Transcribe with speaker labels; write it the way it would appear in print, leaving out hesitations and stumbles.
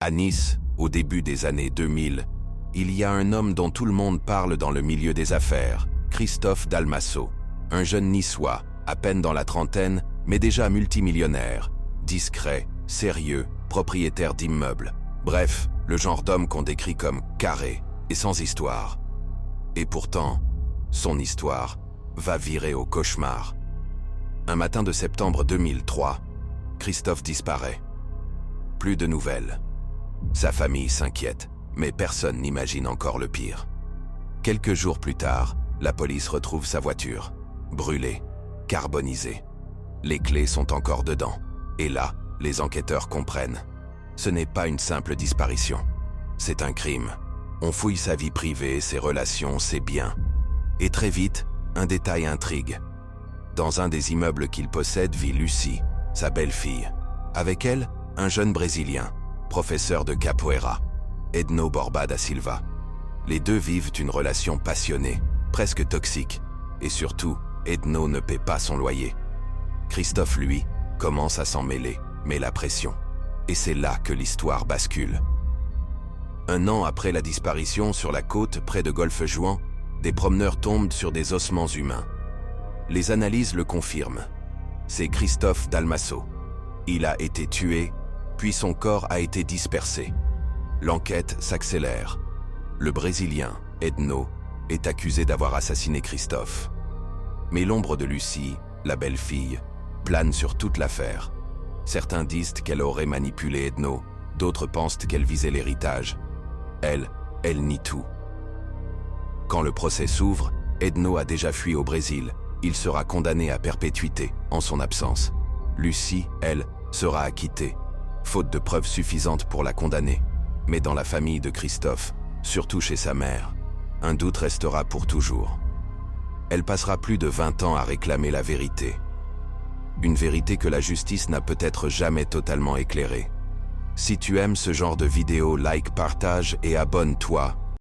Speaker 1: À Nice, au début des années 2000, il y a un homme dont tout le monde parle dans le milieu des affaires, Christophe Dalmasso, un jeune niçois, à peine dans la trentaine, mais déjà multimillionnaire, discret, sérieux, propriétaire d'immeubles. Bref, le genre d'homme qu'on décrit comme carré et sans histoire. Et pourtant, son histoire va virer au cauchemar. Un matin de septembre 2003, Christophe disparaît. Plus de nouvelles. Sa famille s'inquiète, mais personne n'imagine encore le pire. Quelques jours plus tard, la police retrouve sa voiture, brûlée, carbonisée. Les clés sont encore dedans. Et là, les enquêteurs comprennent. Ce n'est pas une simple disparition. C'est un crime. On fouille sa vie privée, ses relations, ses biens. Et très vite, un détail intrigue. Dans un des immeubles qu'il possède vit Lucie, sa belle-fille. Avec elle, un jeune Brésilien, professeur de capoeira, Edno Borba da Silva. Les deux vivent une relation passionnée, presque toxique. Et surtout, Edno ne paie pas son loyer. Christophe, lui, commence à s'en mêler, met la pression. Et c'est là que l'histoire bascule. Un an après la disparition sur la côte près de Golfe-Juan, des promeneurs tombent sur des ossements humains. Les analyses le confirment. C'est Christophe Dalmasso. Il a été tué, puis son corps a été dispersé. L'enquête s'accélère. Le Brésilien, Edno, est accusé d'avoir assassiné Christophe. Mais l'ombre de Lucie, la belle-fille, plane sur toute l'affaire. Certains disent qu'elle aurait manipulé Edno, d'autres pensent qu'elle visait l'héritage. Elle nie tout. Quand le procès s'ouvre, Edno a déjà fui au Brésil. Il sera condamné à perpétuité, en son absence. Lucie, elle, sera acquittée, faute de preuves suffisantes pour la condamner. Mais dans la famille de Christophe, surtout chez sa mère, un doute restera pour toujours. Elle passera plus de 20 ans à réclamer la vérité. Une vérité que la justice n'a peut-être jamais totalement éclairée. Si tu aimes ce genre de vidéo, like, partage et abonne-toi